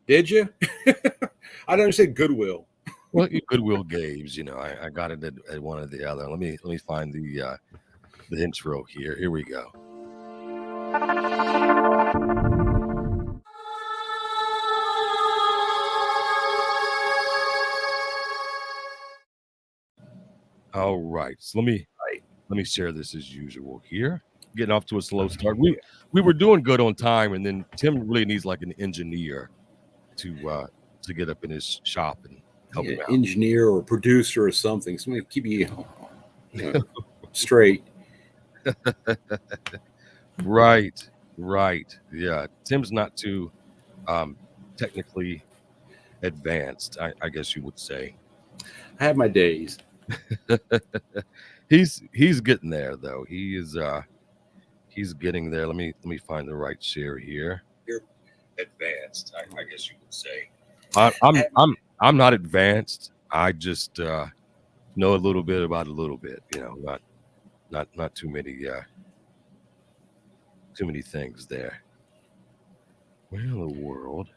Did you? I don't understand Goodwill. Well, Goodwill Games, I got it at one or the other. Let me find the intro here. Here we go. All right. So let me share this as usual here. Getting off to a slow start. We were doing good on time, and then Tim really needs like an engineer to get up in his shop and help him out. Engineer or producer or something. Somebody to keep you straight. Right. Yeah. Tim's not too technically advanced, I guess you would say. I have my days. He's getting there though. He's getting there. Let me find the right share here. You're advanced, I guess you would say. I'm not advanced. I just know a little bit about a little bit. Not too many things there. Where in the world?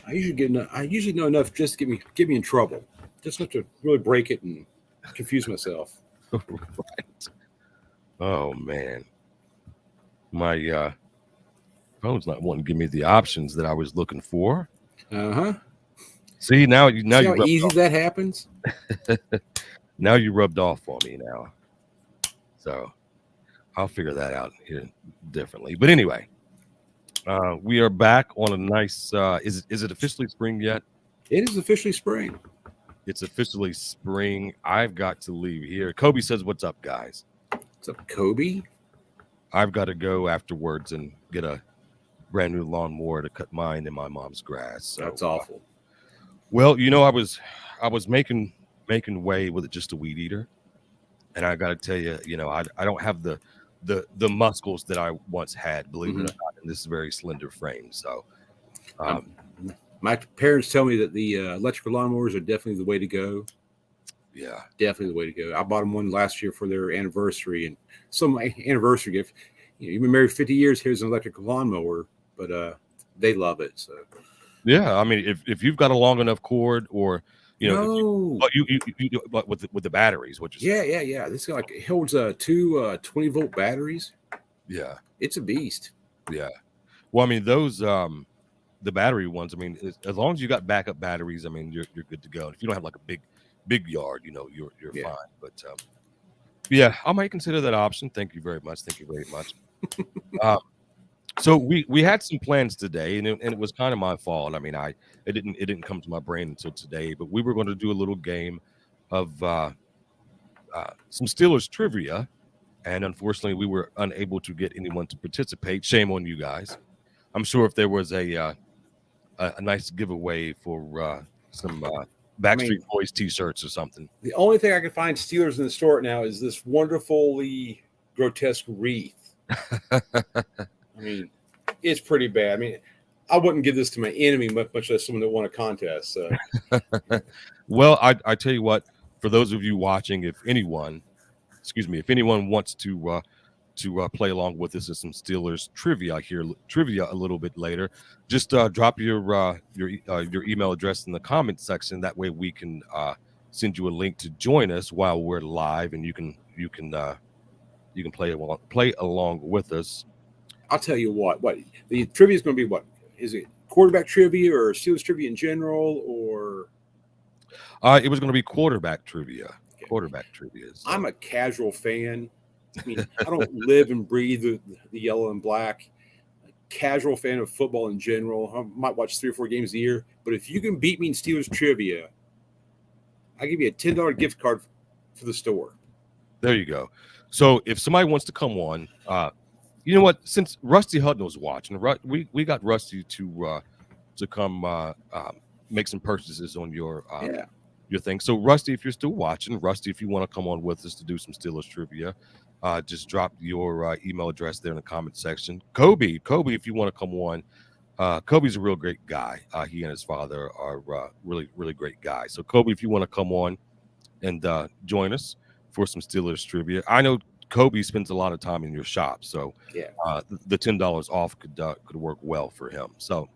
I usually know enough just to get me in trouble. Just enough to really break it and confuse myself. Right. Oh man. My phone's not wanting to give me the options that I was looking for. See now See how easy that happens. Now you rubbed off on me now, so I'll figure that out here differently. But anyway, we are back on a nice. Is it officially spring yet? It is officially spring. It's officially spring. I've got to leave here. Kobe says, "What's up, guys?" What's up, Kobe? I've got to go afterwards and get a brand new lawnmower to cut mine and my mom's grass. So, that's awful. Well, I was making way with just a weed eater, and I got to tell you, I don't have the muscles that I once had, believe it or not, in this very slender frame. So, my parents tell me that the electrical lawnmowers are definitely the way to go. Yeah, definitely the way to go. I bought them one last year for their anniversary, and some anniversary gift. You've been married 50 years. Here's an electrical lawnmower, but they love it. So, yeah, I mean, if you've got a long enough cord, or but with the batteries, what you say? Yeah. This it holds two 20-volt batteries. Yeah, it's a beast. Yeah, well, I mean those the battery ones. I mean, as long as you got backup batteries, I mean you're good to go. If you don't have like a big yard, you're fine. But yeah, I might consider that option. Thank you very much. So we had some plans today, and it was kind of my fault. I mean, it didn't come to my brain until today. But we were going to do a little game of some Steelers trivia, and unfortunately, we were unable to get anyone to participate. Shame on you guys. I'm sure if there was a nice giveaway for some Backstreet Boys T-shirts or something. The only thing I can find Steelers in the store now is this wonderfully grotesque wreath. I mean, it's pretty bad. I mean, I wouldn't give this to my enemy, much less someone that won a contest. So. Well, I tell you what, for those of you watching, if anyone wants to play along with us in some Steelers trivia a little bit later, just drop your email address in the comment section. That way we can send you a link to join us while we're live, and you can play along with us. I'll tell you what the trivia is going to be. What is it? Quarterback trivia or Steelers trivia in general, or it was going to be quarterback trivia. Okay. Quarterback trivia. So. I'm a casual fan. I mean, I don't live and breathe the yellow and black. A casual fan of football in general. I might watch 3 or 4 games a year, but if you can beat me in Steelers trivia, I'll give you a $10 gift card for the store. There you go. So if somebody wants to come on, you know what? Since Rusty Hudnall's watching, we got Rusty to come make some purchases on your thing. So Rusty, if you're still watching, if you want to come on with us to do some Steelers trivia, just drop your email address there in the comment section. Kobe, if you want to come on, Kobe's a real great guy. He and his father are really, really great guys. So Kobe, if you want to come on and join us for some Steelers trivia, I know Kobe spends a lot of time in your shop, so the $10 off could work well for him. So,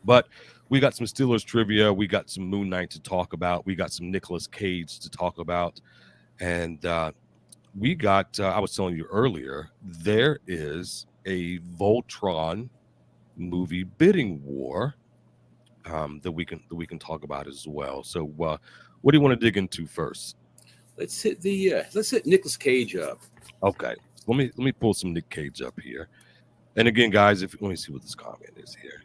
but we got some Steelers trivia. We got some Moon Knight to talk about. We got some Nicolas Cage to talk about. And we got, I was telling you earlier, there is a Voltron movie bidding war that we can talk about as well. So what do you want to dig into first? Let's hit Nicolas Cage up. Okay. Let me pull some Nick Cage up here. And again, guys, let me see what this comment is here.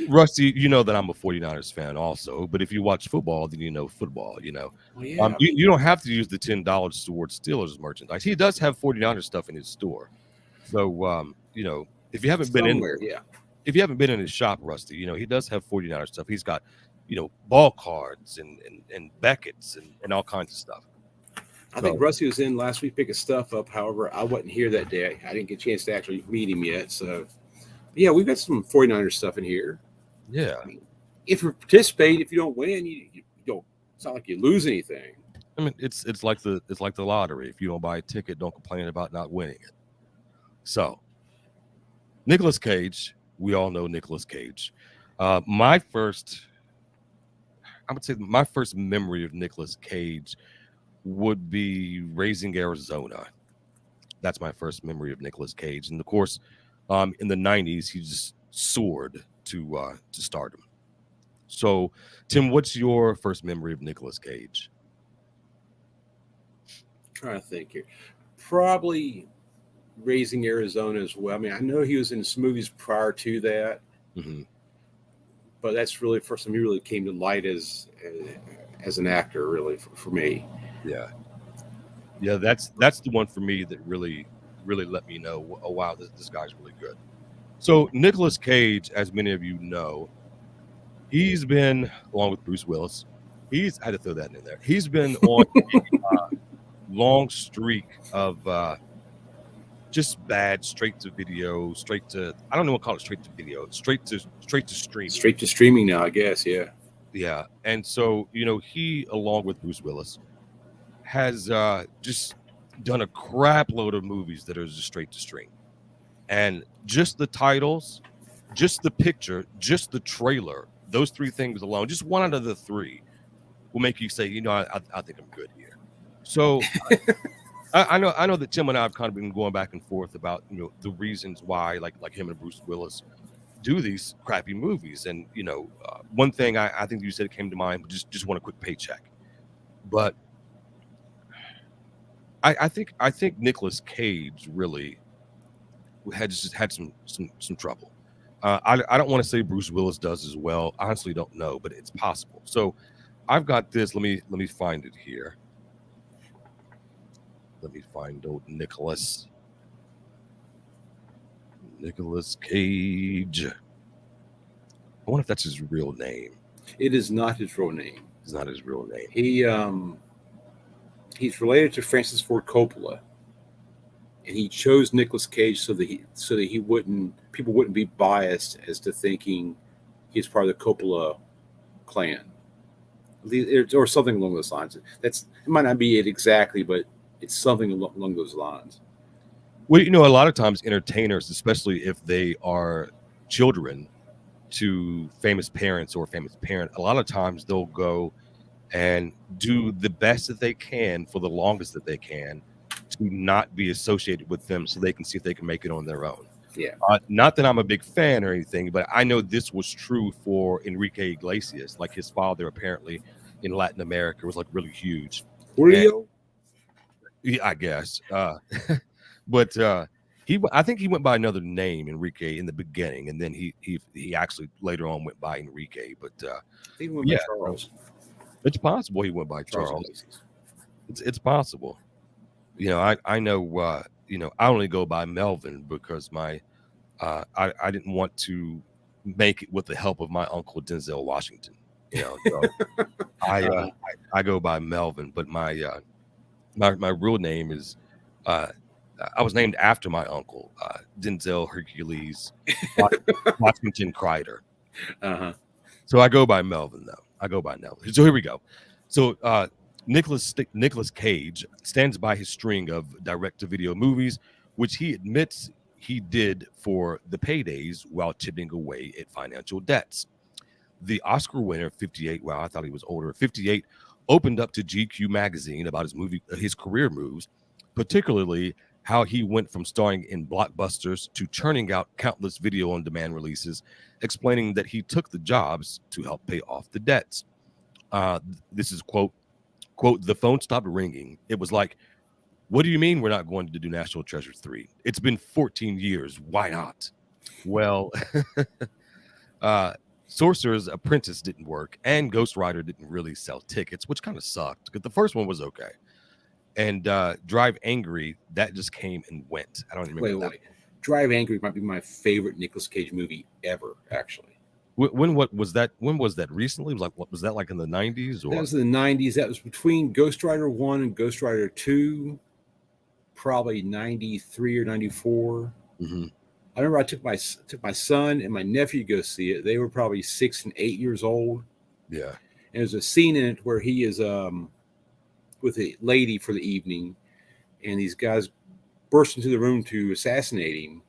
Rusty, you know that I'm a 49ers fan also, but if you watch football, then you know football, Well, yeah, you don't have to use the $10 towards Steelers merchandise. He does have 49ers stuff in his store. So, if you haven't been if you haven't been in his shop, Rusty, he does have 49ers stuff. He's got, ball cards and Beckett's and all kinds of stuff. I think Rusty was in last week picking stuff up. However, I wasn't here that day. I didn't get a chance to actually meet him yet. So, yeah, we've got some 49ers stuff in here. Yeah. I mean, if you participate, if you don't win, you don't. It's not like you lose anything. I mean, it's like the lottery. If you don't buy a ticket, don't complain about not winning it. So, Nicolas Cage. We all know Nicolas Cage. My first memory of Nicolas Cage would be Raising Arizona. That's my first memory of Nicolas Cage. And of course, in the 90s, he just soared to stardom. So, Tim, what's your first memory of Nicolas Cage? I'm trying to think here. Probably Raising Arizona as well. I mean, I know he was in some movies prior to that. Mm-hmm. But that's really the first time he really came to light as an actor, really, for me. Yeah, that's the one for me that really let me know, oh wow, this guy's really good. So Nicolas Cage, as many of you know, he's been, along with Bruce Willis, I had to throw that in there. He's been on a long streak of just bad straight to I don't know what to call it, straight to video, straight to streaming. Straight to streaming now, I guess, yeah. Yeah. And so, he, along with Bruce Willis, has just done a crap load of movies that are just straight to stream. And just the titles, just the picture, just the trailer, those three things alone, just one out of the three will make you say, I think I'm good here. So I know that Tim and I have kind of been going back and forth about, the reasons why, like him and Bruce Willis do these crappy movies. And, one thing I think you said came to mind, but just want a quick paycheck. But I think Nicolas Cage really had some trouble. I don't want to say Bruce Willis does as well. I honestly don't know, but it's possible. So I've got this. Let me find it here. Let me find old Nicolas Cage. I wonder if that's his real name. It is not his real name. It's not his real name. He's related to Francis Ford Coppola, and he chose Nicolas Cage so that people wouldn't be biased as to thinking he's part of the Coppola clan, or something along those lines. It might not be it exactly, but it's something along those lines. Well, a lot of times entertainers, especially if they are children to famous parents or a famous parent, a lot of times they'll go and do the best that they can for the longest that they can to not be associated with them so they can see if they can make it on their own. Yeah. Not that I'm a big fan or anything, but I know this was true for Enrique Iglesias. Like his father apparently in Latin America was like really huge. Julio? Yeah, I guess. But I think he went by another name, Enrique, in the beginning, and then he actually later on went by Enrique. But he went by Charles. It's possible he went by Charles. It's possible. I know. I only go by Melvin because I didn't want to make it with the help of my uncle Denzel Washington. So I go by Melvin, but my real name is. I was named after my uncle, Denzel Hercules Washington Crider. Uh-huh. So I go by Melvin, though. I go by Melvin. So here we go. So Nicolas Cage stands by his string of direct-to-video movies, which he admits he did for the paydays while chipping away at financial debts. The Oscar winner, 58, wow, I thought he was older, 58, opened up to GQ magazine about his career moves, particularly how he went from starring in blockbusters to churning out countless video-on-demand releases, explaining that he took the jobs to help pay off the debts. This is quote, the phone stopped ringing. It was like, what do you mean we're not going to do National Treasure 3? It's been 14 years. Why not? Well, Sorcerer's Apprentice didn't work, and Ghost Rider didn't really sell tickets, which kind of sucked because the first one was okay. And Drive Angry, that just came and went. I don't remember that. Wait. Drive Angry might be my favorite Nicolas Cage movie ever, actually. When was that recently? Was that like in the 90s? Or? That was in the 90s. That was between Ghost Rider 1 and Ghost Rider 2, probably 93 or 94. Mm-hmm. I remember I took my son and my nephew to go see it. They were probably 6 and 8 years old. Yeah. And there's a scene in it where he is with a lady for the evening, and these guys burst into the room to assassinate him.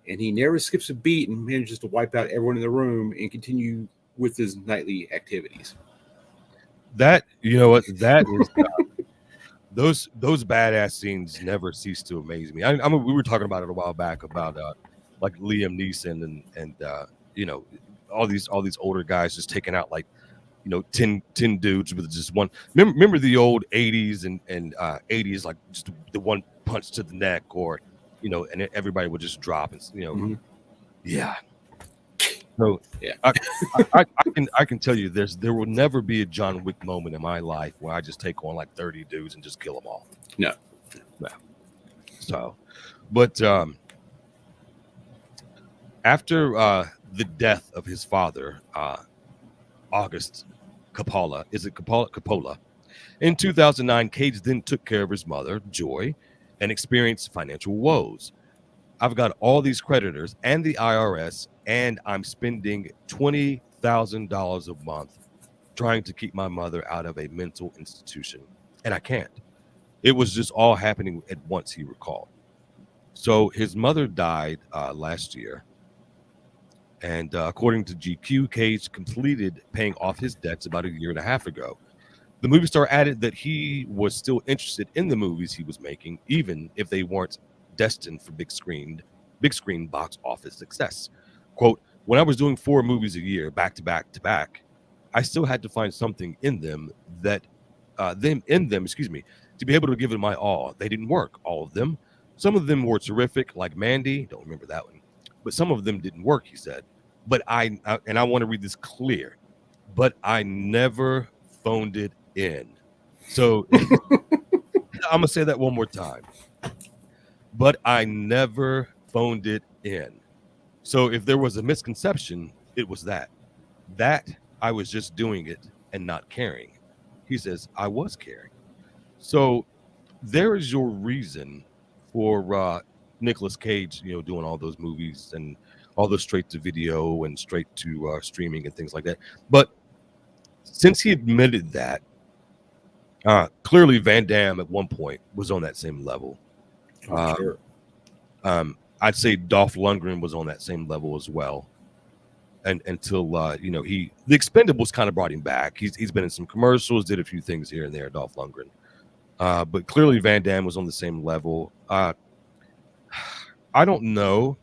And he never skips a beat and manages to wipe out everyone in the room and continue with his nightly activities. That, you know what, that is those badass scenes never cease to amaze me. I mean, we were talking about it a while back about like Liam Neeson and you know, all these older guys just taking out like, you know, 10 dudes with just one. Remember the old 80s and 80s, like just the one punch to the neck, or, you know, and everybody would just drop and, you know, Mm-hmm. yeah. So yeah, I can tell you there will never be a John Wick moment in my life where I just take on like 30 dudes and just kill them all. No. So, but after the death of his father, August Coppola, Coppola, in 2009, Cage then took care of his mother, Joy, and experienced financial woes. I've got all these creditors and the IRS, and I'm spending $20,000 a month trying to keep my mother out of a mental institution, and I can't. It was just all happening at once, he recalled. So his mother died last year, and according to GQ, Cage completed paying off his debts about a year and a half ago. The movie star added that he was still interested in the movies he was making, even if they weren't destined for big screen box office success. Quote, when I was doing 4 movies a year back to back, I still had to find something in them to be able to give it my all. They didn't work, all of them. Some of them were terrific, like Mandy, don't remember that one, but some of them didn't work, he said. But I want to read this clear, but I never phoned it in. So I'm gonna say that one more time. But I never phoned it in. So if there was a misconception, it was that I was just doing it and not caring. He says I was caring. So there is your reason for Nicolas Cage, you know, doing all those movies and all those straight to video and straight to streaming and things like that. But since he admitted that, clearly Van Damme at one point was on that same level. Sure. I'd say Dolph Lundgren was on that same level as well, and until you know, the Expendables kind of brought him back. He's been in some commercials, did a few things here and there, Dolph Lundgren, but clearly Van Damme was on the same level. I don't know.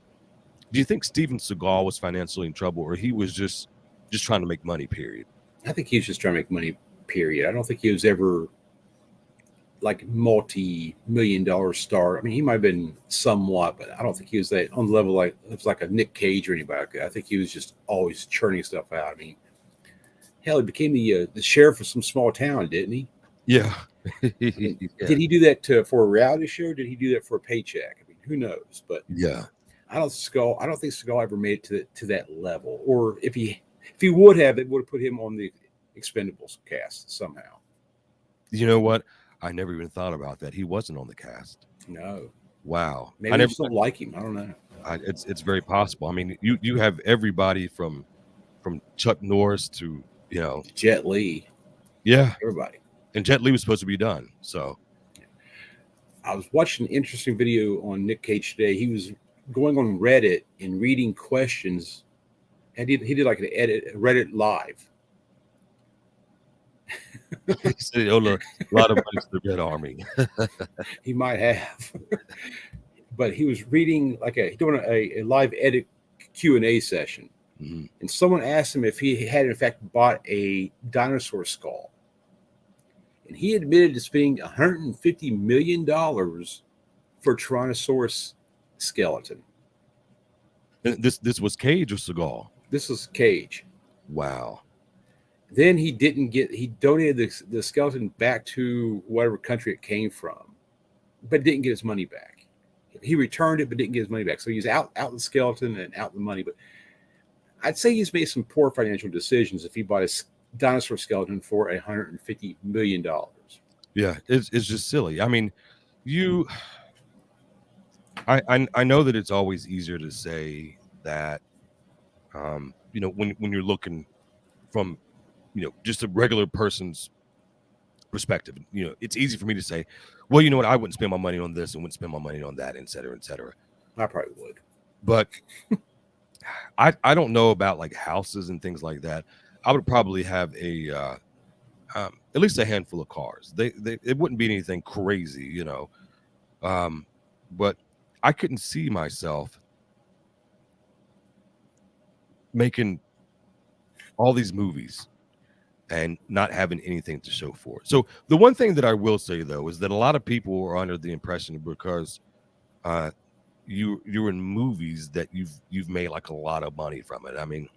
Do you think Steven Seagal was financially in trouble, or he was just trying to make money? Period. I think he was just trying to make money. Period. I don't think he was ever like multi-million-dollar star. I mean, he might have been somewhat, but I don't think he was that on the level like it's like a Nick Cage or anybody like that. I think he was just always churning stuff out. I mean, hell, he became the sheriff of some small town, didn't he? Yeah. I mean, yeah. Did he do that for a reality show? Or did he do that for a paycheck? I mean, who knows? But yeah, I don't think Seagal ever made it to that level. Or if he would have, it would have put him on the Expendables cast somehow. You know what? I never even thought about that. He wasn't on the cast. No. Wow. Maybe I just don't like him. I don't know. It's very possible. I mean, you have everybody from Chuck Norris to, you know, Jet Li. Yeah. Everybody. And Jet Li was supposed to be done. So I was watching an interesting video on Nick Cage today. He was going on Reddit and reading questions, and he did like an edit Reddit live. He said, "Oh look, a lot of money to the Red Army." He might have, but he was reading doing a live edit Q&A session, and someone asked him if he had in fact bought a dinosaur skull, and he admitted to spending $150 million for Tyrannosaurus skeleton. And this was Cage or Seagal? This was Cage. Wow. Then he donated the skeleton back to whatever country it came from, but didn't get his money back. He returned it, but didn't get his money back. So he's out the skeleton and out the money. But I'd say he's made some poor financial decisions if he bought a dinosaur skeleton for $150 million. Yeah, it's just silly. I mean, I know that it's always easier to say that, when you're looking from, just a regular person's perspective, it's easy for me to say, well, you know what, I wouldn't spend my money on this and wouldn't spend my money on that, et cetera, et cetera. I probably would. But I don't know about like houses and things like that. I would probably have at least a handful of cars. It wouldn't be anything crazy, but I couldn't see myself making all these movies and not having anything to show for it. So the one thing that I will say though is that a lot of people are under the impression because you're in movies that you've made like a lot of money from it. I mean,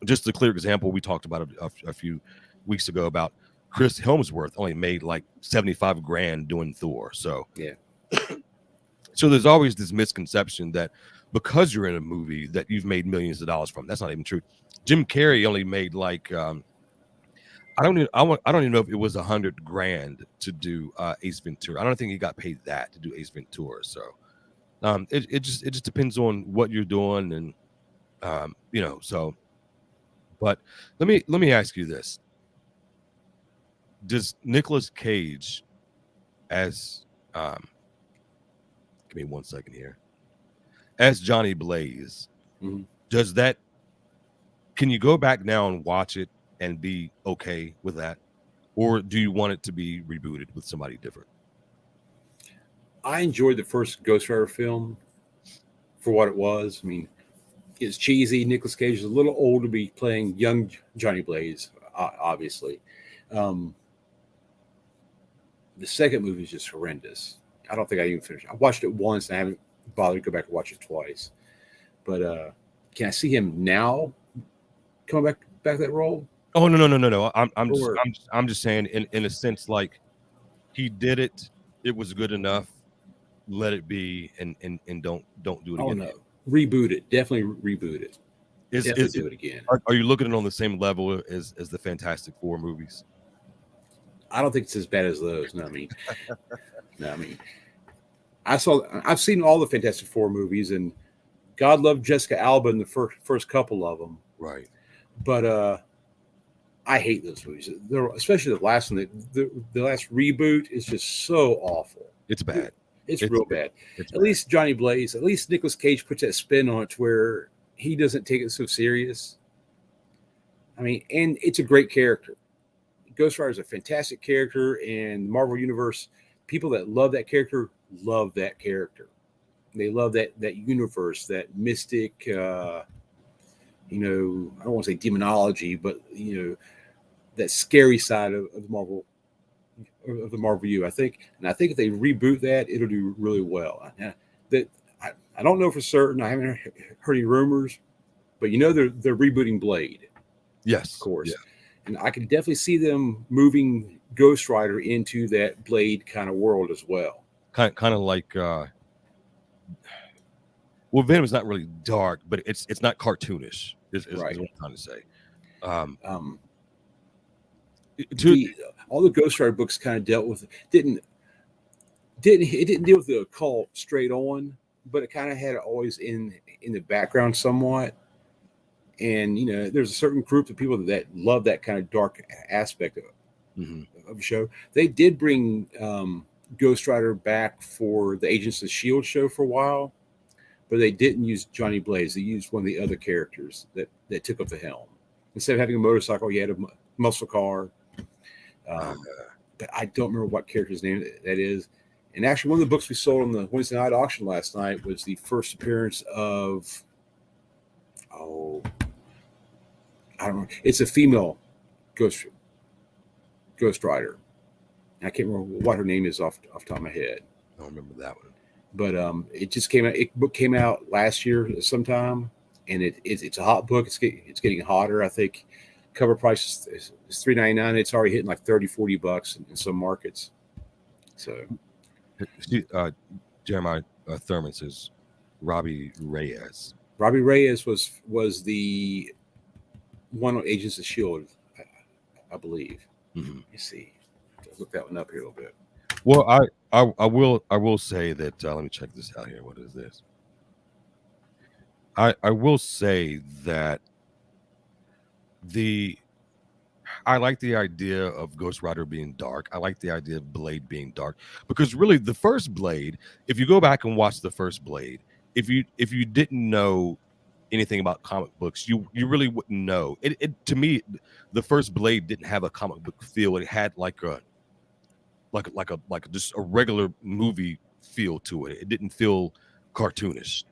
just a clear example, we talked about a few weeks ago about Chris Hemsworth only made like 75 grand doing Thor. So yeah. So there's always this misconception that because you're in a movie that you've made millions of dollars from. That's not even true. Jim Carrey only made like I don't even know if it was 100 grand to do Ace Ventura. I don't think he got paid that to do Ace Ventura. So it just depends on what you're doing, and so. But let me ask you this: does Nicolas Cage, as give me 1 second here, as Johnny Blaze, does that? Can you go back now and watch it and be okay with that, or do you want it to be rebooted with somebody different? I enjoyed the first Ghost Rider film for what it was. I mean, it's cheesy. Nicolas Cage is a little old to be playing young Johnny Blaze, obviously. The second movie is just horrendous. I don't think I even finished. I watched it once and I haven't bothered to go back and watch it twice. But can I see him now coming back that role? Oh no. I'm just saying in a sense, like, he did it. It was good enough. Let it be, and don't do it again. No. Reboot it. Definitely reboot it. Do it again. Are you looking at it on the same level as the Fantastic Four movies? I don't think it's as bad as those. No, I mean, I've seen all the Fantastic Four movies, and God loved Jessica Alba in the first couple of them. Right. But I hate those movies. Especially the last one. The last reboot is just so awful. It's bad. It's real bad. At least Johnny Blaze, at least Nicolas Cage puts that spin on it to where he doesn't take it so serious. I mean, and it's a great character. Ghost Rider is a fantastic character, and the Marvel Universe, people that love that character love that character. They love that universe, that mystic, I don't want to say demonology, but that scary side of the Marvel U. I think if they reboot that, it'll do really well. I don't know for certain. I haven't heard any rumors, but they're rebooting Blade. Yes, of course. Yeah. And I can definitely see them moving Ghost Rider into that Blade kind of world as well. Kind of like, well, Venom is not really dark, but it's not cartoonish. Is what I'm trying to say. All the Ghost Rider books kind of dealt with didn't deal with the occult straight on, but it kind of had it always in the background somewhat. And there's a certain group of people that love that kind of dark aspect of the show. They did bring Ghost Rider back for the Agents of S.H.I.E.L.D. show for a while, but they didn't use Johnny Blaze. They used one of the other characters that took up the helm. Instead of having a motorcycle, he had a muscle car. But I don't remember what character's name that is. And actually, one of the books we sold on the Wednesday night auction last night was the first appearance of, I don't know. It's a female Ghost Rider. I can't remember what her name is off the top of my head. I don't remember that one. But it just came out. Book came out last year sometime, and it's a hot book. It's getting hotter. I think cover price is $3.99. It's already hitting like $30-$40 in some markets. So, Jeremiah Thurman says Robbie Reyes. Robbie Reyes was the one on Agents of S.H.I.E.L.D., I believe. Mm-hmm. Let me see. I'll look that one up here a little bit. Well, I will say that. Let me check this out here. What is this? I will say that I like the idea of Ghost Rider being dark. I like the idea of Blade being dark, because really the first Blade, if you go back and watch the first Blade, if you didn't know anything about comic books, you really wouldn't know. It to me, the first Blade didn't have a comic book feel. It had like just a regular movie feel to it. It didn't feel cartoonish.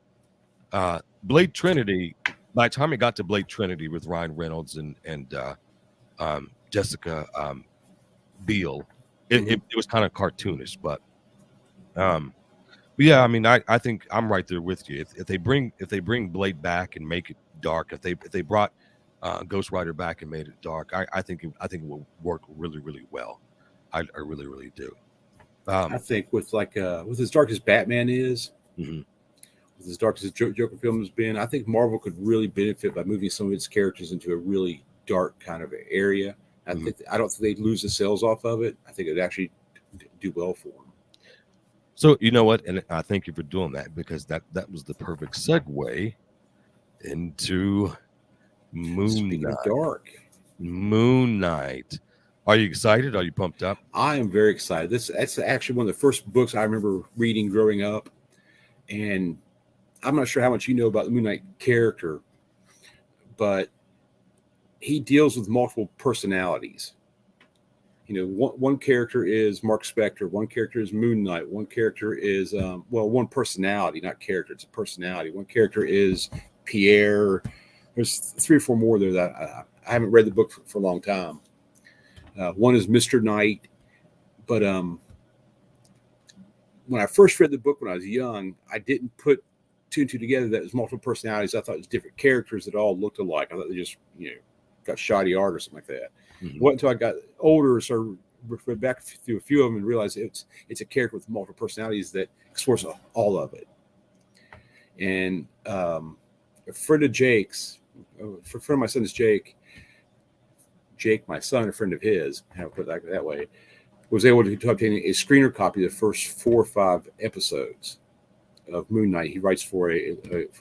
Blade Trinity, by the time it got to Blade Trinity with Ryan Reynolds and Jessica Biel, it was kind of cartoonish, but yeah, I mean, I think I'm right there with you. If they bring Blade back and make it dark, if they brought Ghost Rider back and made it dark, I think it will work really, really well. I really, really do. I think with as dark as Batman is, mm-hmm. with as dark as the Joker film has been, I think Marvel could really benefit by moving some of its characters into a really dark kind of area. I don't think they'd lose the sales off of it. I think it'd actually do well for them. So you know what, and I thank you for doing that, because that was the perfect segue into Moon Knight. Dark. Moon Knight. Are you excited? Are you pumped up? I am very excited. That's actually one of the first books I remember reading growing up, and I'm not sure how much you know about the Moon Knight character, but he deals with multiple personalities. You know, one character is Mark Spector, one character is Moon Knight, one character is one personality, not character, it's a personality. One character is Pierre. There's 3 or 4 more there that I haven't read the book for a long time. One is Mr. Knight, but when I first read the book when I was young, I didn't put 2 and 2 together that it was multiple personalities. I thought it was different characters that all looked alike. I thought they just got shoddy art or something like that. Mm-hmm. What until I got older, so read back through a few of them and realized it's a character with multiple personalities that explores all of it. And a friend of Jake's, a friend of my son is Jake, my son, a friend of his, how to put it that way, was able to obtain a screener copy of the first 4 or 5 episodes of Moon Knight. He writes for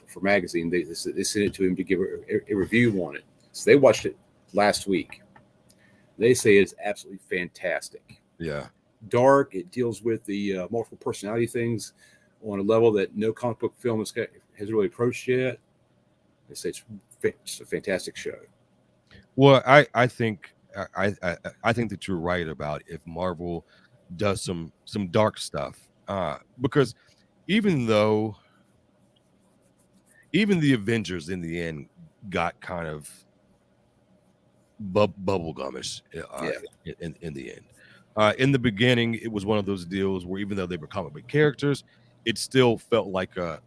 for magazine. They sent it to him to give a review on it. So they watched it last week. They say it's absolutely fantastic. Yeah. Dark. It deals with the multiple personality things on a level that no comic book film has really approached yet. They say it's just a fantastic show. Well, I think that you're right about if Marvel does some dark stuff, because even the Avengers in the end got kind of bubblegumish in the end. In the beginning, it was one of those deals where even though they were comic book characters, it still felt like a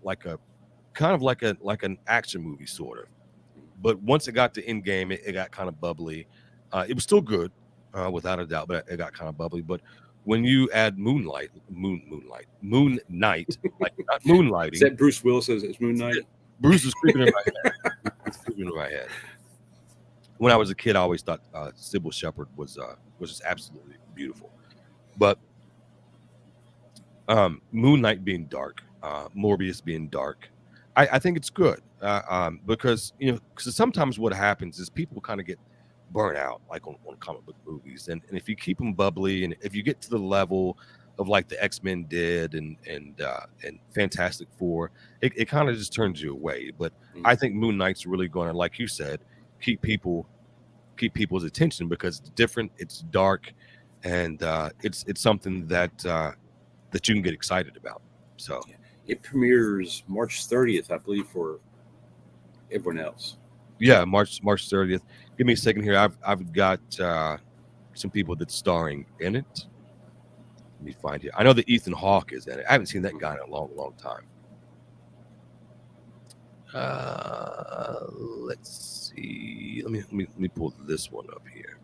kind of like an action movie sort of. But once it got to Endgame, it got kind of bubbly. It was still good, without a doubt, but it got kind of bubbly. But when you add Moon Knight, like not moonlighting. Is that Bruce Willis says it's Moon Knight? Bruce is creeping in my head. When I was a kid, I always thought Sybil Shepherd was just absolutely beautiful. But Moon Knight being dark, Morbius being dark, I think it's good, because sometimes what happens is people kind of get burnt out, like on comic book movies, and if you keep them bubbly, and if you get to the level like the X-Men did and Fantastic Four, it kind of just turns you away. But I think Moon Knight's really going to, like you said, keep people's attention because it's different, it's dark, and it's something that that you can get excited about. So it premieres March 30th, I believe, for everyone else. Yeah, March 30th. Give me a second here. I've got some people that's starring in it. Let me find it. I know that Ethan Hawke is in it. I haven't seen that guy in a long time. Let's see. Let me pull this one up here.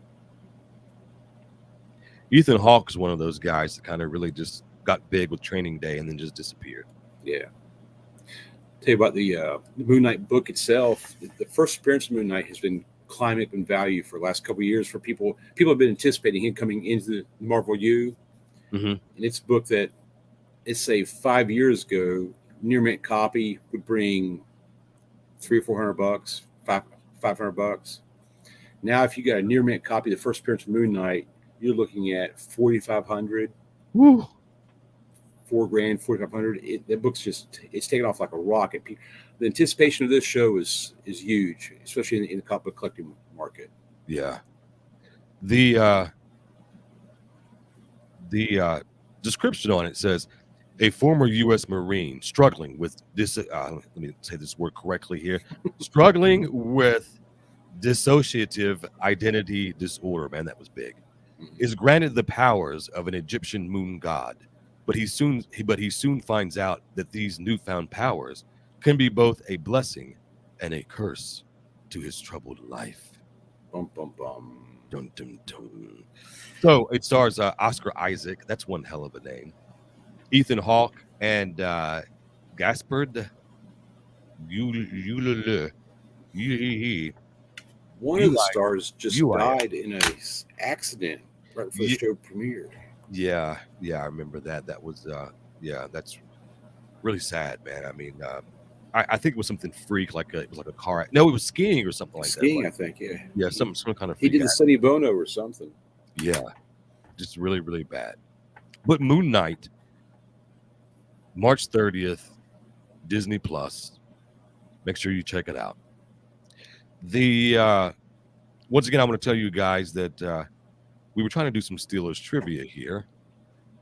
Ethan Hawke is one of those guys that kind of really just got big with Training Day and then just disappeared. Yeah. Tell you about the Moon Knight book itself. The first appearance of Moon Knight has been climbing up in value for the last couple of years for people. People have been anticipating him coming into the Marvel U. Mm-hmm. And it's a book that, let's say 5 years ago, near mint copy would bring $300 or $400, $500. Now, if you got a near mint copy, the first appearance of Moon Knight, you're looking at $4,500. Woo. $4,000, $4,500. That book's it's taken off like a rocket. The anticipation of this show is huge, especially in the comic book collecting market. Yeah. The description on it says a former U.S. Marine struggling with this. Let me say this word correctly here. Struggling with dissociative identity disorder. Man, that was big. Is granted the powers of an Egyptian moon god. But he soon finds out that these newfound powers can be both a blessing and a curse to his troubled life. Bum, bum, bum. Dun, dun, dun. So it stars Oscar Isaac. That's one hell of a name. Ethan Hawke and Gaspard Ulule. One of the stars just died in an accident right before the show premiered. Yeah, I remember that. That was, that's really sad, man. I mean, I think it was something freak, it was like a car. No, it was skiing or something like that. Skiing, I think, yeah. Yeah, some kind of. He did the Sonny Bono or something. Yeah, just really, really bad. But Moon Knight, March 30th, Disney Plus. Make sure you check it out. Once again, I want to tell you guys that. We were trying to do some Steelers trivia here.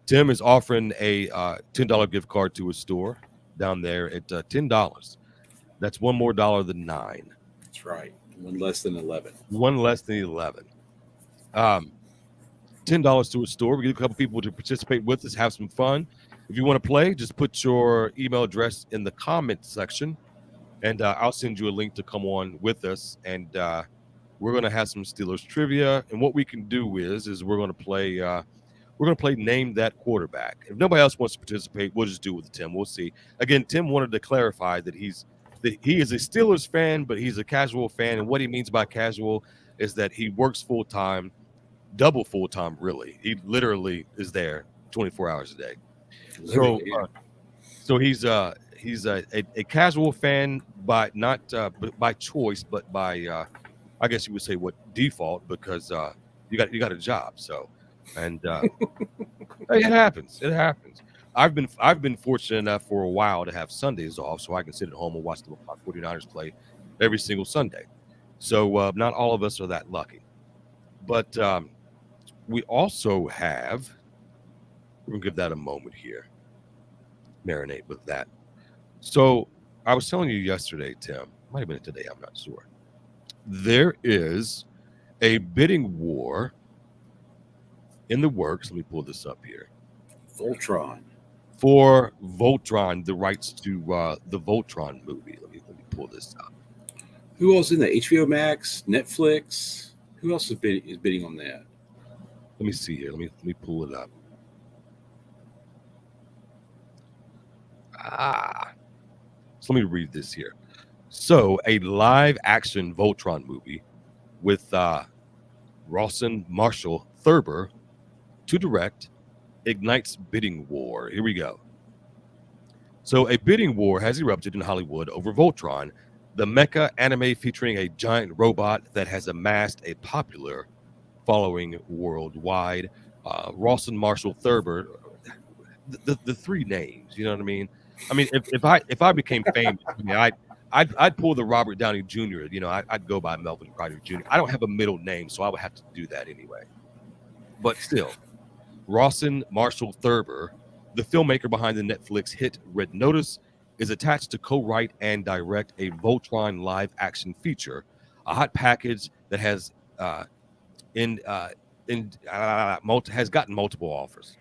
Tim is offering a $10 gift card to a store down there at $10. That's one more dollar than $9. That's right. One less than 11. One less than 11. $10 to a store. We get a couple people to participate with us, have some fun. If you want to play, just put your email address in the comment section, and I'll send you a link to come on with us. And we're going to have some Steelers trivia, and what we can do is we're going to play Name That Quarterback. If nobody else wants to participate, we'll just do it with Tim. We'll see. Again, Tim wanted to clarify that he is a Steelers fan, but he's a casual fan, and what he means by casual is that he works full time, double full time. Really, he literally is there 24 hours a day. So he's a casual fan by not by choice, but by I guess you would say what default, because you got a job. So, and it happens. It happens. I've been fortunate enough for a while to have Sundays off, so I can sit at home and watch the 49ers play every single Sunday. So not all of us are that lucky. But we also have. We're gonna give that a moment here. Marinate with that. So I was telling you yesterday, Tim. Might have been today. I'm not sure. There is a bidding war in the works. Let me pull this up here. Voltron. For Voltron, the rights to the Voltron movie. Let me pull this up. Who else in that? HBO Max, Netflix. Who else is bidding on that? Let me see here. Let me pull it up. So let me read this here. So, a live-action Voltron movie with Rawson Marshall Thurber to direct ignites bidding war. Here we go. So, a bidding war has erupted in Hollywood over Voltron, the mecha anime featuring a giant robot that has amassed a popular following worldwide. Rawson Marshall Thurber, the three names. You know what I mean? I mean, if I became famous, I mean, I'd pull the Robert Downey Jr. You know, I'd go by Melvin Crider Jr. I don't have a middle name, so I would have to do that anyway. But still, Rawson Marshall Thurber, the filmmaker behind the Netflix hit Red Notice, is attached to co-write and direct a Voltron live action feature, a hot package that has has gotten multiple offers.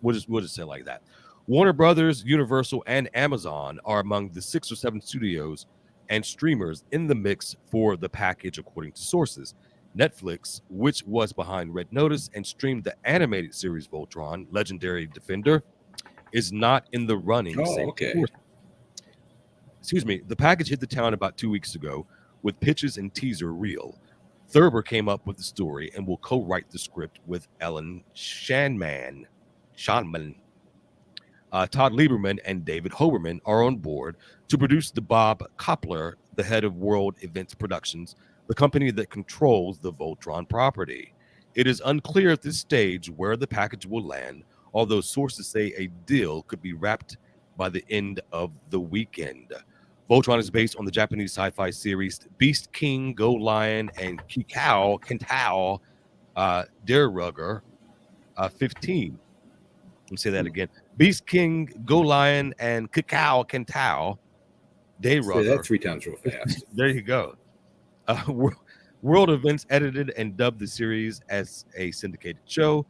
We'll just say it like that. Warner Brothers, Universal, and Amazon are among the 6 or 7 studios and streamers in the mix for the package, according to sources. Netflix, which was behind Red Notice and streamed the animated series Voltron, Legendary Defender, is not in the running. Oh, okay. Excuse me. The package hit the town about 2 weeks ago with pitches and teaser reel. Thurber came up with the story and will co-write the script with Ellen Shanman. Todd Lieberman and David Hoberman are on board to produce the Bob Koppler, the head of World Events Productions, the company that controls the Voltron property. It is unclear at this stage where the package will land, although sources say a deal could be wrapped by the end of the weekend. Voltron is based on the Japanese sci-fi series Beast King, Go Lion, and Kentao Derrugger 15. Let me say that again. Beast King, Go Lion, and Kentao Derrugger. Say that 3 times real fast. There you go. World Events edited and dubbed the series as a syndicated show,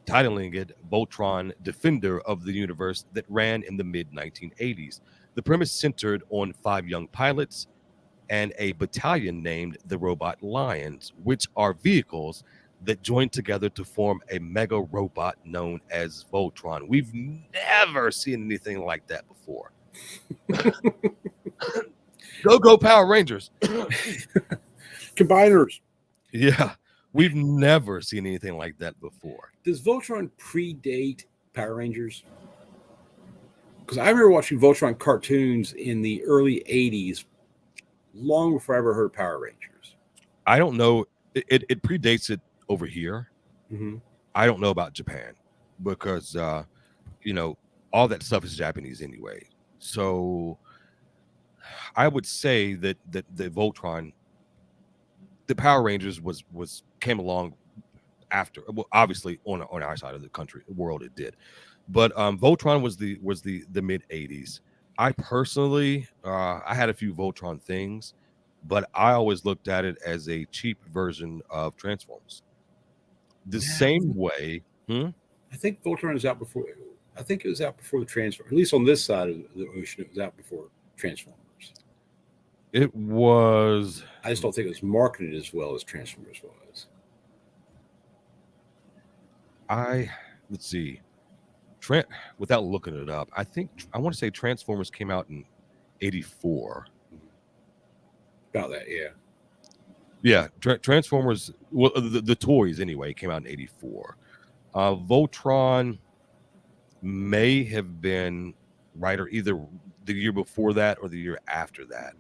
titling it Voltron, Defender of the Universe, that ran in the mid-1980s. The premise centered on 5 young pilots and a battalion named the Robot Lions, which are vehicles that join together to form a mega robot known as Voltron. We've never seen anything like that before. Go Power Rangers. Combiners. Yeah, we've never seen anything like that before. Does Voltron predate Power Rangers? Because I remember watching Voltron cartoons in the early 80s, long before I ever heard Power Rangers. I don't know. It predates it over here. Mm-hmm. I don't know about Japan because, all that stuff is Japanese anyway. So I would say that the Voltron, the Power Rangers came along after. Well, obviously on our side of the world it did, but Voltron was the mid 80s. I personally, I had a few Voltron things, but I always looked at it as a cheap version of Transformers. The same way. I think Voltron is out before. I think it was out before the Transformers. At least on this side of the ocean, it was out before Transformers. It was. I just don't think it was marketed as well as Transformers was. Let's see. Without looking it up, I want to say Transformers came out in 84. About that, yeah. Yeah, Transformers, well, the toys anyway, came out in 84. Voltron may have been right, or either the year before that or the year after that,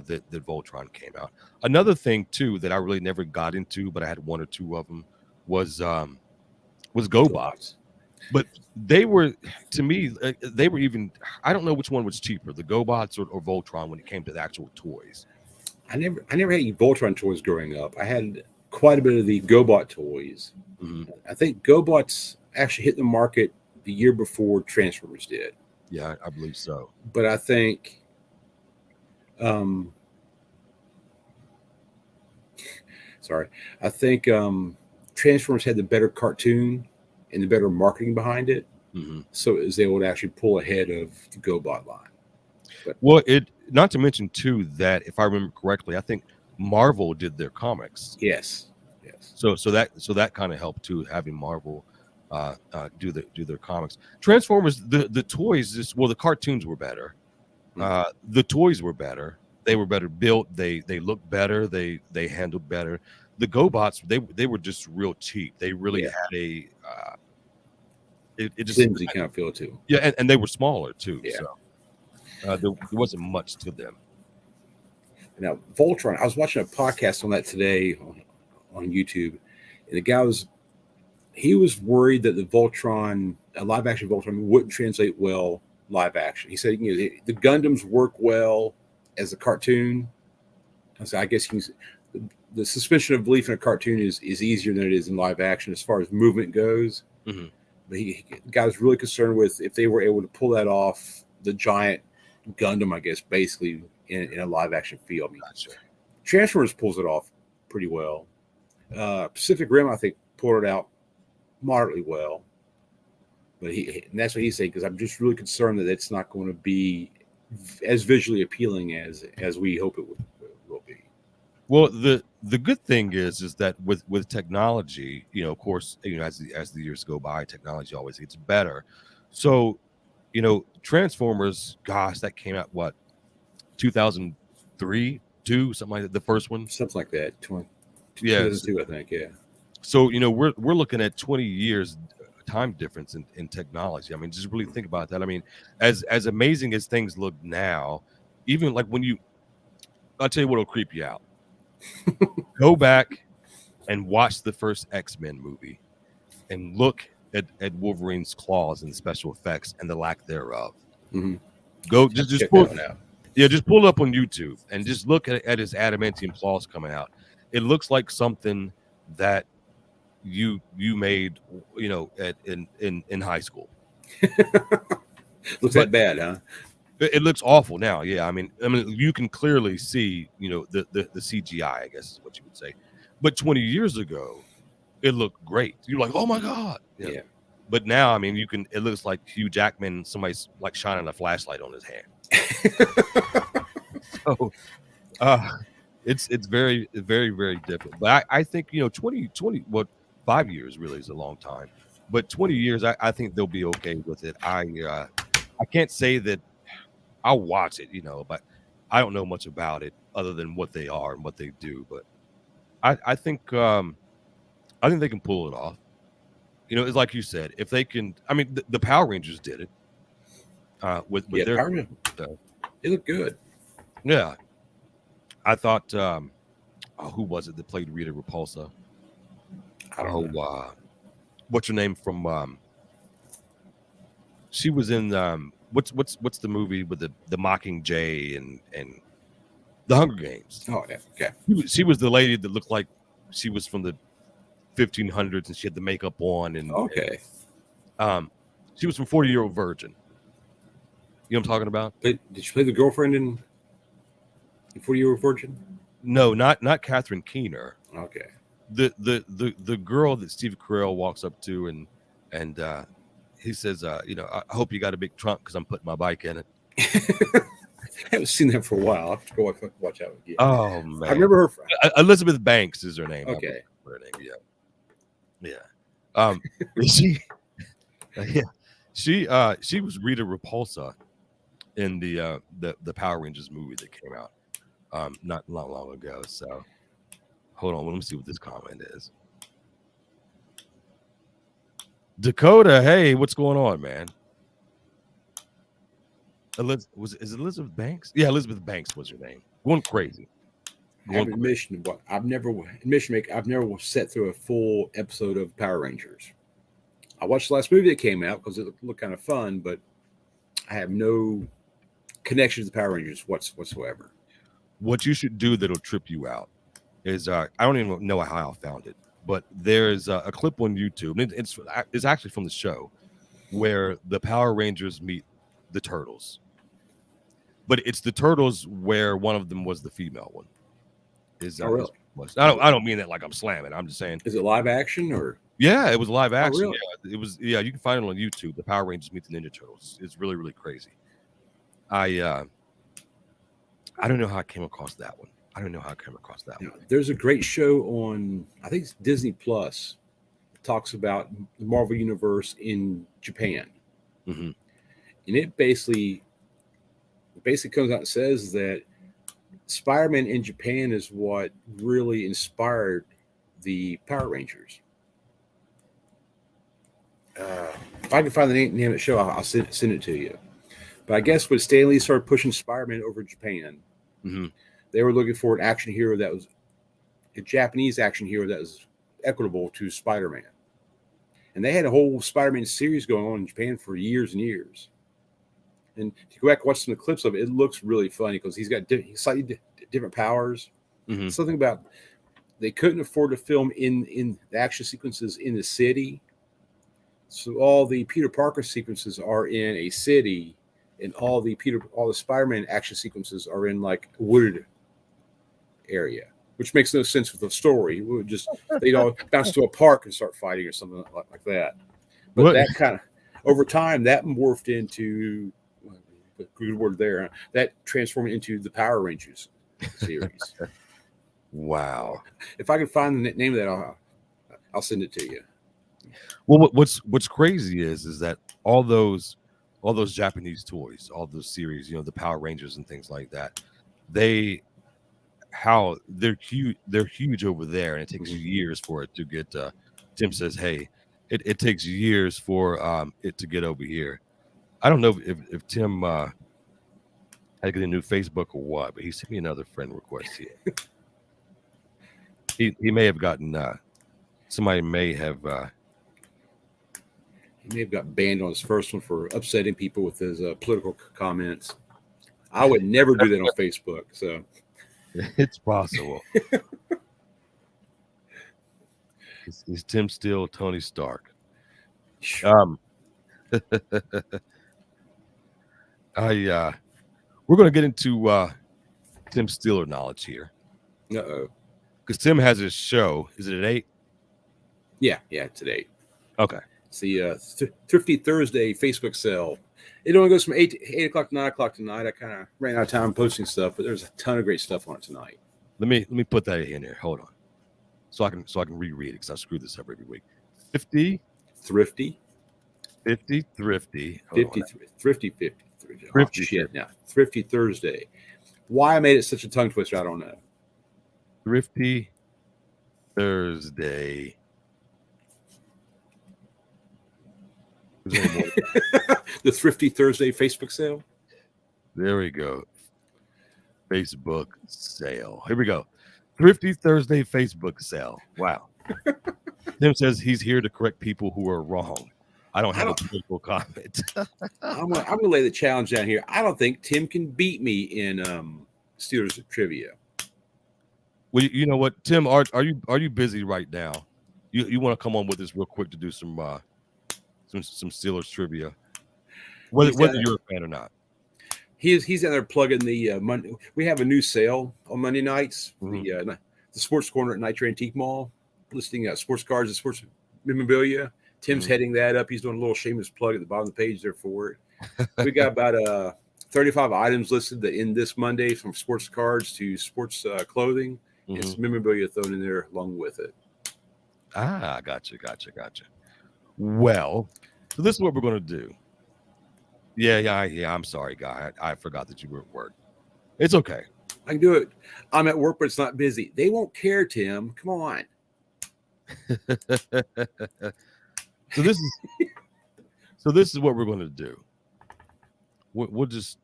that Voltron came out. Another thing too that I really never got into, but I had 1 or 2 of them, was GoBots. But they were, to me, they were even. I don't know which one was cheaper, the GoBots or Voltron, when it came to the actual toys. I never had any Voltron toys growing up. I had quite a bit of the GoBot toys. Mm-hmm. I think GoBots actually hit the market the year before Transformers did. Yeah, I believe so. But I think, Transformers had the better cartoon and the better marketing behind it. Mm-hmm. So it was able to actually pull ahead of the GoBot line. But, well, not to mention too that if I remember correctly, I think Marvel did their comics. Yes. So that kind of helped too, having Marvel do their comics. Transformers, the toys, the cartoons were better. The toys were better. They were better built. They looked better. They handled better. The GoBots, they were just real cheap. They really had a it just flimsy kind of feel too. Yeah, and they were smaller too. Yeah. So there wasn't much to them. Now, Voltron, I was watching a podcast on that today on YouTube, and the guy was he was worried that a live action Voltron, wouldn't translate well live action. He said, the Gundams work well as a cartoon. So I guess the suspension of belief in a cartoon is easier than it is in live action as far as movement goes. Mm-hmm. But the guy was really concerned with if they were able to pull that off, the giant Gundam, I guess, basically in a live action feel. I mean, Gotcha. Transformers pulls it off pretty well. Pacific Rim, I think, pulled it out moderately well. But and that's what he's saying, because I'm just really concerned that it's not going to be as visually appealing as we hope it will be. Well, the good thing is that with technology, of course, as the years go by, technology always gets better. So, Transformers, gosh, that came out 2003, 2, something like that, the first one, something like that. 2002, I think. Yeah. So we're looking at 20 years time difference in technology. I mean, just really think about that. I mean, as amazing as things look now, even like I'll tell you what'll creep you out. Go back and watch the first X-Men movie and look at Wolverine's claws and special effects and the lack thereof. Mm-hmm. Go just pull it out. Yeah, just pull it up on YouTube and just look at his adamantium claws coming out. It looks like something that you made, in high school. Looks that bad, huh? It looks awful now. Yeah, I mean, you can clearly see, the CGI, I guess is what you would say. But 20 years ago, it looked great. You're like, oh my god. Yeah. But now, I mean, it looks like Hugh Jackman, somebody's like shining a flashlight on his hand. So, it's very, very, very different. But I think 20 5 years really is a long time. But 20 years, I think they'll be okay with it. I can't say that I'll watch it, but I don't know much about it other than what they are and what they do. But I think they can pull it off. It's like you said, if they can. I mean, the Power Rangers did it with their. Power Rangers. They look good. Yeah, I thought. Who was it that played Rita Repulsa? I don't know. What's her name from? She was in what's the movie with the Mockingjay and the Hunger Games? Oh yeah, okay. She was the lady that looked like she was from the 1500s, and she had the makeup on. And okay, she was from 40-Year-Old Virgin. You know what I'm talking about? Did she play the girlfriend in 40-Year-Old Virgin? No, not Catherine Keener. Okay. The girl that Steve Carell walks up to and he says, I hope you got a big trunk because I'm putting my bike in it. I haven't seen that for a while. I have to go watch out again. Oh man, I remember her. Elizabeth Banks is her name. Okay. Her name, yeah. She was Rita Repulsa in the Power Rangers movie that came out not long ago. So hold on, let me see what this comment is. Dakota, hey, what's going on, man? Is it Elizabeth Banks? Yeah, Elizabeth Banks was her name. Going crazy. I've never sat through a full episode of Power Rangers. I watched the last movie that came out because it looked kind of fun, but I have no connection to the Power Rangers whatsoever. What you should do that'll trip you out is I don't even know how I found it, but there's a clip on YouTube. It's actually from the show where the Power Rangers meet the Turtles, but it's the Turtles where one of them was the female one. Really? I don't mean that like I'm slamming. I'm just saying. Is it live action or? Yeah, it was live action. Really? Yeah, it was. Yeah, you can find it on YouTube. The Power Rangers meet the Ninja Turtles. It's really, really crazy. I don't know how I came across that one. There's a great show on, I think it's Disney Plus. It talks about the Marvel Universe in Japan. Mm-hmm. And it basically comes out and says that Spider-Man in Japan is what really inspired the Power Rangers. If I can find the name of the show, I'll send it to you. But I guess when Stan Lee started pushing Spider-Man over Japan, mm-hmm. they were looking for an action hero that was a Japanese action hero that was equitable to Spider-Man. And they had a whole Spider-Man series going on in Japan for years and years. And to go back and watch some of the clips of it, it looks really funny because he's got slightly different powers. Mm-hmm. Something about they couldn't afford to film in the action sequences in the city. So all the Peter Parker sequences are in a city, and all the Spider-Man action sequences are in like a wooded area, which makes no sense with the story. We would just they'd all bounce to a park and start fighting or something like that. But that kind of over time that morphed into good word there. That transformed into the Power Rangers series. Wow! If I can find the name of that, I'll send it to you. Well, what's crazy is that all those Japanese toys, all those series, the Power Rangers and things like that, they're huge over there, and it takes years for it to get. Tim says, "Hey, it takes years for it to get over here." I don't know if Tim had to get a new Facebook or what, but he sent me another friend request here. He may have gotten somebody may have. He may have got banned on his first one for upsetting people with his political comments. I would never do that on Facebook. So it's possible. Is Tim still Tony Stark? We're going to get into Tim's Steeler knowledge here. Uh-oh. Because Tim has his show. Is it at 8? Yeah, it's at 8. Okay. It's the Thrifty Thursday Facebook sale. It only goes from 8 o'clock to 9 o'clock tonight. I kind of ran out of time posting stuff, but there's a ton of great stuff on it tonight. Let me put that in there. Hold on, so I can reread it because I screw this up every week. 50 Thrifty. 50 Thrifty. 50 Thrifty 50. Oh, shit now. Thrifty Thursday. Why I made it such a tongue twister, I don't know. Thrifty Thursday. The Thrifty Thursday Facebook sale. There we go. Facebook sale. Here we go. Thrifty Thursday Facebook sale. Wow. Tim says he's here to correct people who are wrong. I don't have a political comment. I'm gonna lay the challenge down here. I don't think Tim can beat me in Steelers trivia. Well, you know what, Tim? Are you busy right now? You want to come on with us real quick to do some Steelers trivia, whether you're a fan or not. He's out there plugging the Monday. We have a new sale on Monday nights. Mm-hmm. The Sports Corner at Nitro Antique Mall, listing sports cards and sports memorabilia. Tim's heading that up. He's doing a little shameless plug at the bottom of the page there for it. We got about 35 items listed in this Monday, from sports cards to sports clothing. Mm-hmm. And some memorabilia thrown in there along with it. Ah, gotcha. Well, so this is what we're going to do. Yeah. I'm sorry, guy. I forgot that you were at work. It's okay. I can do it. I'm at work, but it's not busy. They won't care, Tim. Come on. So this is what we're going to do. We'll just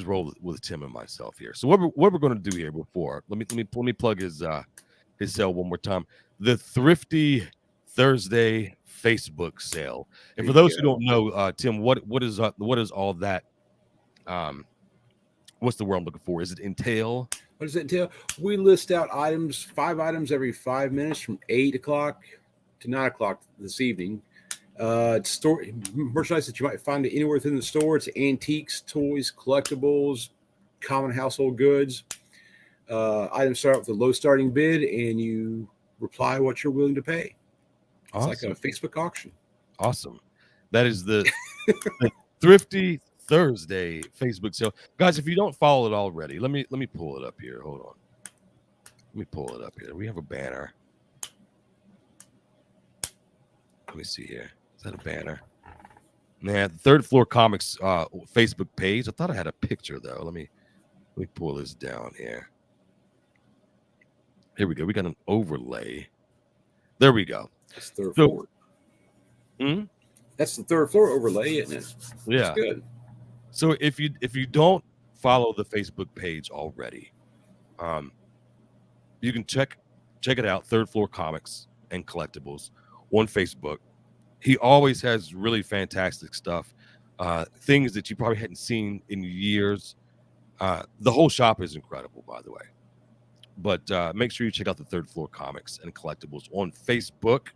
roll with Tim and myself here. So what we're going to do here before let me plug his sale one more time. The Thrifty Thursday Facebook sale. And for those who don't know, Tim, what is all that? What's the word I'm looking for? Is it entail? What does it entail? We list out 5 items every 5 minutes from 8 o'clock to 9 o'clock this evening. Store merchandise that you might find anywhere within the store. It's antiques, toys, collectibles, common household goods. Items start with a low starting bid, and you reply what you're willing to pay. It's like a Facebook auction. Awesome. That is the Thrifty Thursday Facebook sale. Guys, if you don't follow it already, let me pull it up here. Hold on. Let me pull it up here. We have a banner. Let me see here. Is that a banner? Man, Third Floor Comics Facebook page. I thought I had a picture though. Let me pull this down here. Here we go. We got an overlay. There we go. That's third floor. Hmm? That's the third floor overlay, isn't it? Yeah. That's good. So if you don't follow the Facebook page already, you can check it out. Third Floor Comics and Collectibles on Facebook. he always has really fantastic stuff, things that you probably hadn't seen in years. The whole shop is incredible, by the way. But make sure you check out the Third Floor Comics and Collectibles on Facebook.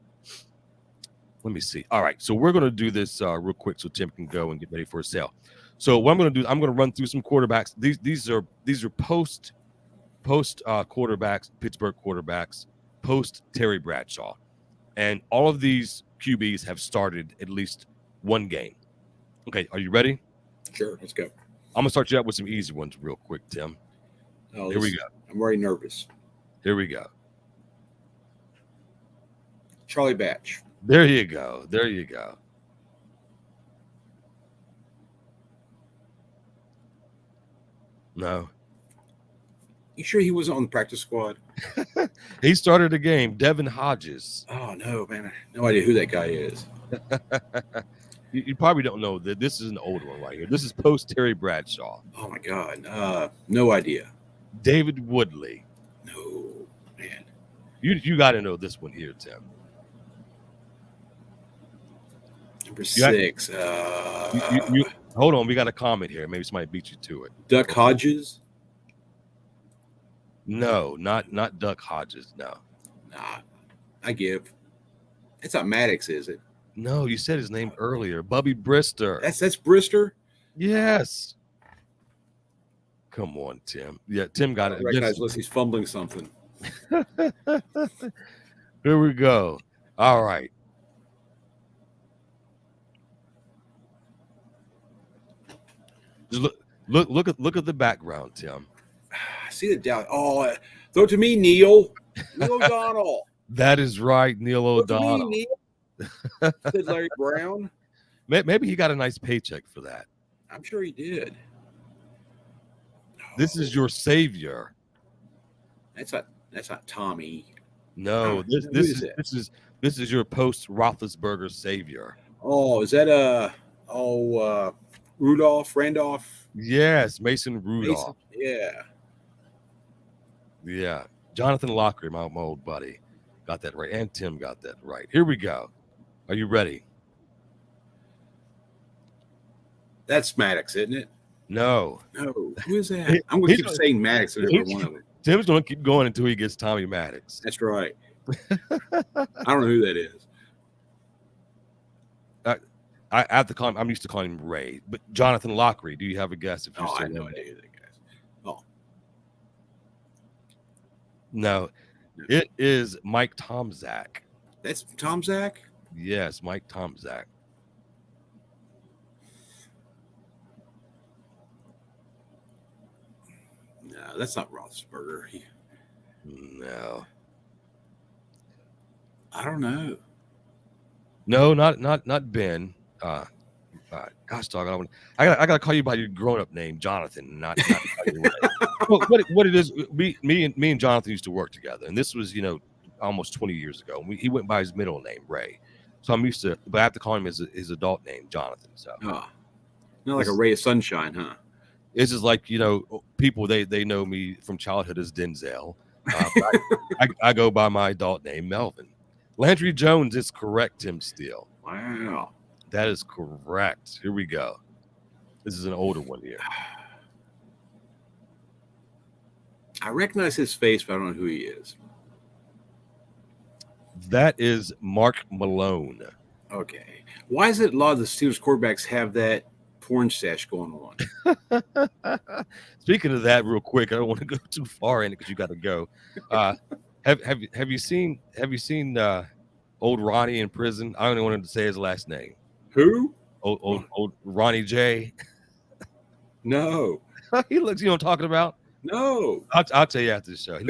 Let me see. All right, so we're going to do this real quick so Tim can go and get ready for a sale. So what I'm going to do, I'm going to run through some quarterbacks. These are post quarterbacks, Pittsburgh quarterbacks, post Terry Bradshaw, and all of these QBs have started at least one game. Okay, are you ready? Sure, let's go. I'm gonna start you out with some easy ones real quick, Tim. Oh, Here we go. I'm already nervous. Here we go. Charlie Batch. There you go. There you go. No. You sure he wasn't on the practice squad? He started a game. Devin Hodges. Oh, no, man. No idea who that guy is. You probably don't know that this is an old one right here. This is post Terry Bradshaw. Oh, my God. No idea. David Woodley. No, man. You got to know this one here, Tim. Number 6. Hold on. We got a comment here. Maybe somebody beat you to it. Duck Hodges? No, not Duck Hodges. No. Nah, I give. It's not Maddox, is it? No, you said his name earlier. Bubby Brister. That's Brister? Yes. Come on, Tim. Yeah, Tim got it. Recognize unless he's fumbling something. Here we go. All right. Just look at the background, Tim. I see the doubt. Oh, throw it to me, Neil. Neil O'Donnell. That is right, Neil O'Donnell. Me, Neil. Said Larry Brown. Maybe he got a nice paycheck for that. I'm sure he did. This is your savior. That's not Tommy. No, this is your post Roethlisberger savior. Oh, is that Randolph? Yes, Mason Rudolph. Yeah. Yeah. Jonathan Lockery, my old buddy, got that right. And Tim got that right. Here we go. Are you ready? That's Maddox, isn't it? No. No. Who is that? I'm going to keep saying Maddox in every one of them. Tim's going to keep going until he gets Tommy Maddox. That's right. I don't know who that is. I have to call him. I'm used to calling him Ray, but Jonathan Lockery. Do you have a guess? If I have no idea who that guy is. Oh, no, it is Mike Tomczak. That's Tomczak? Yes, Mike Tomczak. No, that's not Roethlisberger. No. I don't know. No, not Ben. Gosh, dog, I gotta call you by your grown-up name, Jonathan. Not well, what it is. Me and Jonathan used to work together, and this was almost 20 years ago. He went by his middle name, Ray. So I'm used to, but I have to call him his adult name, Jonathan. So not like a ray of sunshine, huh? This is like people they know me from childhood as Denzel. I go by my adult name, Melvin. Landry Jones is correct, Tim Steele. Wow. That is correct. Here we go. This is an older one here. I recognize his face, but I don't know who he is. That is Mark Malone. Okay. Why is it a lot of the Steelers quarterbacks have that porn stash going on? Speaking of that, real quick, I don't want to go too far in it because you got to go. Have you seen old Ronnie in prison? I only wanted to say his last name. Who? Old Ronnie J. No. He looks. You know what I'm talking about? No. I'll tell you after the show.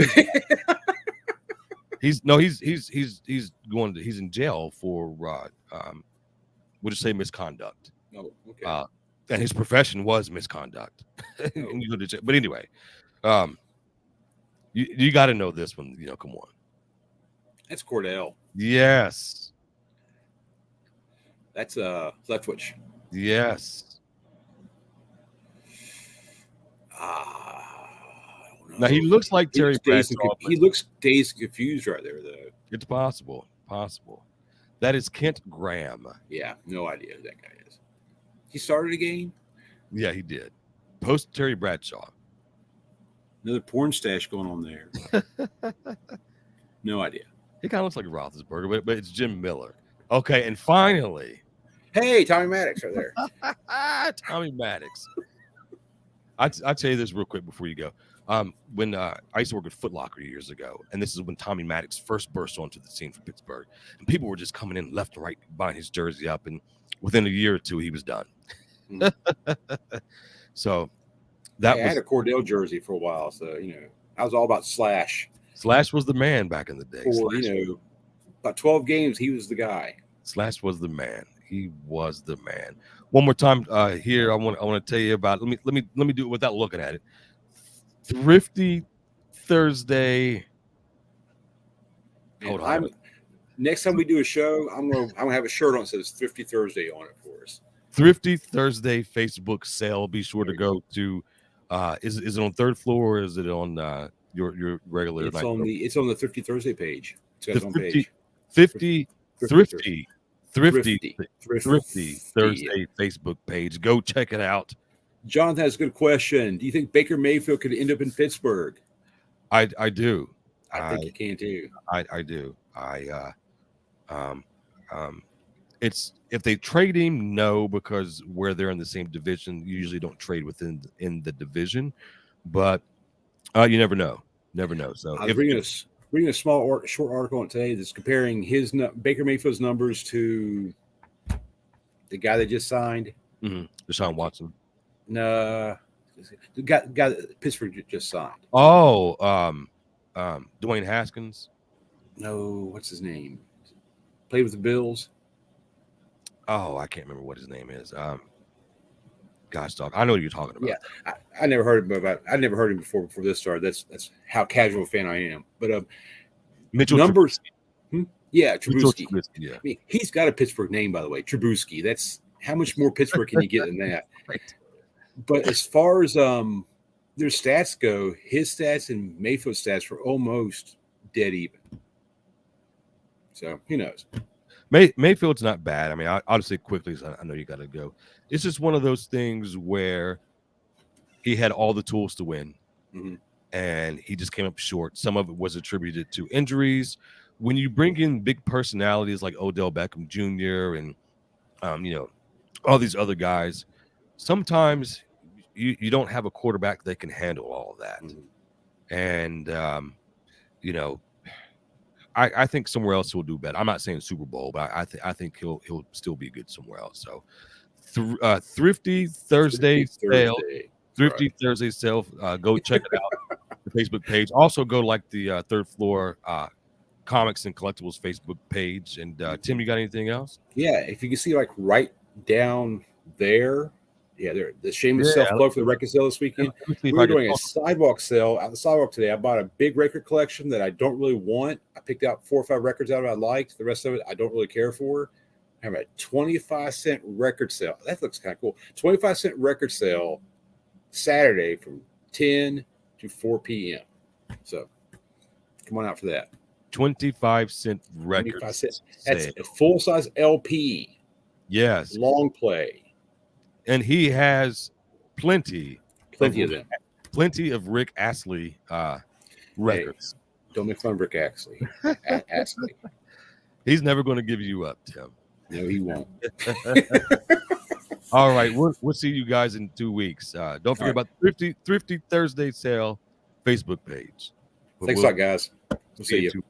He's in jail for we'll just say misconduct. Oh, okay. And his profession was misconduct. And you go to jail. But anyway, you got to know this one. Come on. That's Cordell. Yes. That's Leftwich. Yes. don't Now know. he looks like Terry Bradshaw. He looks dazed and confused right there, though. It's possible. That is Kent Graham. Yeah, no idea who that guy is. He started a game? Yeah, he did. Post Terry Bradshaw. Another porn stash going on there. No idea. He kind of looks like Roethlisberger, but it's Jim Miller. Okay, and finally, hey, Tommy Maddox right there. Tommy Maddox. I'll tell you this real quick before you go. When I used to work at Foot Locker years ago, and this is when Tommy Maddox first burst onto the scene for Pittsburgh, and people were just coming in left and right buying his jersey up, and within a year or two, he was done. So that I had a Cordell jersey for a while, so I was all about Slash. Slash was the man back in the day. For about 12 games, he was the guy. Slash was the man. He was the man. One more time here, I want to tell you about. Let me do it without looking at it. Thrifty Thursday. Hold on. Next time we do a show, I'm gonna have a shirt on that says Thrifty Thursday on it for us. Thrifty Thursday Facebook sale. Be sure to go to. Is it on third floor or is it on your regular? It's on the Thrifty Thursday page. It's got its own page. Thrifty Thursday Facebook page. Go check it out. Jonathan has a good question. Do you think Baker Mayfield could end up in Pittsburgh? I do. I think he can too. I do. It's if they trade him, no, because where they're in the same division, you usually don't trade in the division. But you never know. So I was reading a short article on today that's comparing Baker Mayfield's numbers to the guy that just signed, Deshaun Watson. No, the guy that Pittsburgh just signed. Oh, Dwayne Haskins. No, what's his name? Played with the Bills. Oh, I can't remember what his name is. Gosh, dog, I know what you're talking about. Yeah, I never heard I never heard him before this started. That's how casual a fan I am. But Mitchell numbers. Yeah, Trubisky. Yeah, I mean, he's got a Pittsburgh name, by the way, Trubisky. That's how much more Pittsburgh can you get than that? Right. But as far as their stats go, his stats and Mayfield's stats were almost dead even. So who knows? Mayfield's not bad. I mean, I'll just say quickly, so I know you got to go. It's just one of those things where he had all the tools to win, and he just came up short. Some of it was attributed to injuries. When you bring in big personalities like Odell Beckham Jr. and all these other guys, sometimes you don't have a quarterback that can handle all of that. And I think somewhere else he'll do better. I'm not saying Super Bowl, but I think he'll still be good somewhere else. So Thrifty Thursday sale. Thrifty Thursday sale. Go check it out. The Facebook page. Also go like the third floor comics and collectibles Facebook page. And Tim, you got anything else? Yeah, if you can see like right down there. Yeah, the shameless self-plug for the record sale this weekend. We were doing a sidewalk sale out the sidewalk today. I bought a big record collection that I don't really want. I picked out 4 or 5 records out of it I liked. The rest of it I don't really care for. I have a 25-cent record sale. That looks kind of cool. 25-cent record sale Saturday from 10 to 4 p.m. So come on out for that. 25-cent record. 25 cents. That's a full-size LP. Yes. Long play. And he has plenty of them. Plenty of Rick Astley records. Hey, don't make fun of Rick Astley. Astley. He's never going to give you up, Tim. No, he won't. All right. We'll see you guys in 2 weeks. Don't forget about Thrifty Thursday sale Facebook page. Thanks a lot, guys. We'll see you.